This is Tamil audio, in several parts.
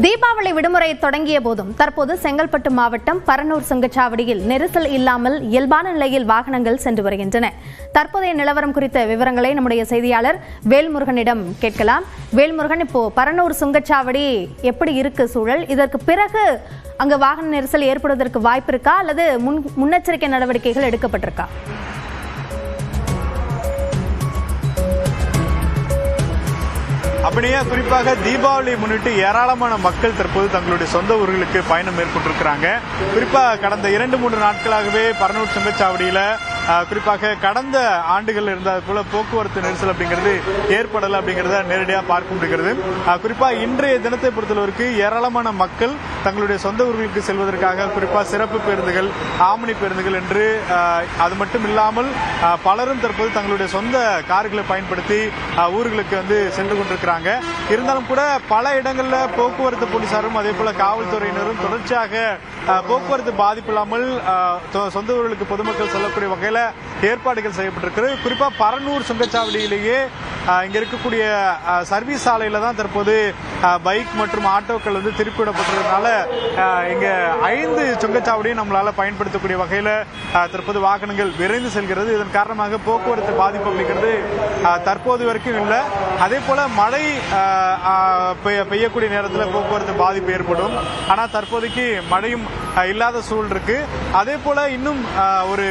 தீபாவளி விடுமுறை தொடங்கிய போதும் தற்போது செங்கல்பட்டு மாவட்டம் பரனூர் சுங்கச்சாவடியில் நெரிசல் இல்லாமல் இயல்பான நிலையில் வாகனங்கள் சென்று வருகின்றன. தற்போதைய நிலவரம் குறித்த விவரங்களை நம்முடைய செய்தியாளர் வேல்முருகனிடம் கேட்கலாம். வேல்முருகன், இப்போ பரனூர் சுங்கச்சாவடி எப்படி இருக்கு சூழல்? இதற்கு பிறகு அங்கு வாகன நெரிசல் ஏற்படுவதற்கு வாய்ப்பு இருக்கா அல்லது முன்னெச்சரிக்கை நடவடிக்கைகள் எடுக்கப்பட்டிருக்கா? அப்படியே குறிப்பாக தீபாவளி முன்னிட்டு ஏராளமான மக்கள் தற்போது தங்களுடைய சொந்த ஊர்களுக்கு பயணம் மேற்கொண்டிருக்கிறாங்க. குறிப்பாக கடந்த 2-3 நாட்களாகவே பரனூர் சுங்கச்சாவடியில குறிப்பாக கடந்த ஆண்டுகள் இருந்தது போல போக்குவரத்து நெரிசல் அப்படிங்கிறது ஏற்படலை அப்படிங்கிறத நேரடியாக பார்க்க முடிகிறது. குறிப்பாக இன்றைய தினத்தை பொறுத்தளவிற்கு ஏராளமான மக்கள் தங்களுடைய சொந்த ஊர்களுக்கு செல்வதற்காக குறிப்பாக சிறப்பு பேருந்துகள், ஆம்னி பேருந்துகள் என்று அது மட்டும் இல்லாமல் பலரும் தற்போது தங்களுடைய சொந்த கார்களை பயன்படுத்தி ஊர்களுக்கு சென்று கொண்டிருக்கிறாங்க. இருந்தாலும் கூட பல இடங்கள்ல போக்குவரத்து போலீசாரும் அதே போல காவல்துறையினரும் தொடர்ச்சியாக போக்குவரத்து பாதிப்பு இல்லாமல் சொந்த ஊர்களுக்கு பொதுமக்கள் செல்லக்கூடிய வகையில் ஏற்பாடுகள் செய்யப்பட்டிருக்கிறது. குறிப்பா பரனூர் சுங்கச்சாவடியிலேயே இங்க இருக்கக்கூடிய சர்வீஸ் சாலையில தான் தற்போது பைக் மற்றும் ஆட்டோக்கள் திருப்பிவிடப்பட்டதுனால இங்க 5 சுங்கச்சாவடியும் நம்மளால பயன்படுத்தக்கூடிய வகையில தற்போது வாகனங்கள் விரைந்து செல்கிறது. இதன் காரணமாக போக்குவரத்து பாதிப்பு அப்படிங்கிறது தற்போது வரைக்கும் இல்லை. அதே போல மழை பெய்யக்கூடிய நேரத்தில் போக்குவரத்து பாதிப்பு ஏற்படும். ஆனால் தற்போதைக்கு மழையும் இல்லாத சூழல் இருக்கு. அதே போல இன்னும் ஒரு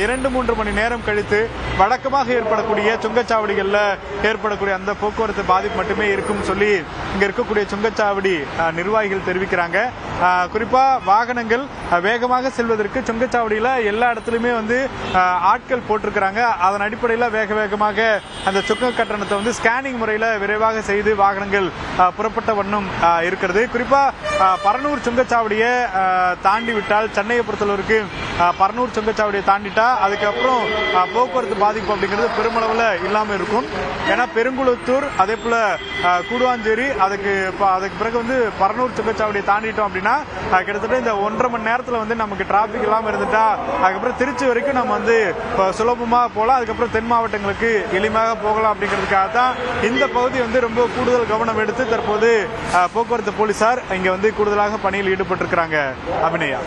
2-3 மணி நேரம் கழித்து வழக்கமாக ஏற்படக்கூடிய சுங்கச்சாவடிகள்ல ஏற்படக்கூடிய அந்த போக்குவரத்து பாதிப்பு மட்டுமே இருக்கும் சொல்லி இங்க இருக்கக்கூடிய சுங்கச்சாவடி நிர்வாகிகள் தெரிவிக்கிறாங்க. குறிப்பா வாகனங்கள் வேகமாக செல்வதற்கு சுங்கச்சாவடியில எல்லா இடத்துலயுமே ஆட்கள் போட்டிருக்கிறாங்க. அதன் அடிப்படையில் வேகமாக அந்த சுங்க கட்டணத்தை ஸ்கேனிங் முறையில் விரைவாக செய்து வாகனங்கள் புறப்பட்ட வண்ணம் இருக்கிறது. குறிப்பா பரனூர் சுங்கச்சாவடியை தாண்டி விட்டால், சென்னையை பொறுத்தளவிற்கு பரனூர் சுங்கச்சாவடியை தாண்டிட்டா அதுக்கப்புறம் போக்குவரத்து பாதிப்பு அப்படிங்கிறது பெருமளவில் இல்லாமல் இருக்கும். ஏன்னா பெருங்குளத்தூர் அதே போல கூடுவாஞ்சேரி அதுக்கு பிறகு பரனூர் சுங்கச்சாவடியை தாண்டிட்டோம் அப்படின்னா கிட்டத்தட்ட இந்த 1.5 மணி நேரத்தில் நமக்கு டிராபிக் இல்லாமல் இருந்துட்டா அதுக்கப்புறம் திருச்சி வரைக்கும் நம்ம சுலபமாக போகலாம். அதுக்கப்புறம் தென் மாவட்டங்களுக்கு எளிமையாக போகலாம் அப்படிங்கிறதுக்காக தான் இந்த பகுதி ரொம்ப கூடுதல் கவனம் எடுத்து தற்போது போக்குவரத்து போலீசார் இங்க கூடுதலாக பணியில் ஈடுபட்டிருக்கிறாங்க. அபிநயா,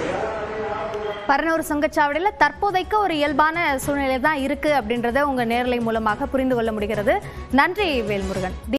பரனூர் சுங்கச்சாவடியில் தற்போதைக்கு ஒரு இயல்பான சூழ்நிலை தான் இருக்கு அப்படின்றத உங்க நேரலை மூலமாக புரிந்து கொள்ள முடிகிறது. நன்றி வேல்முருகன்.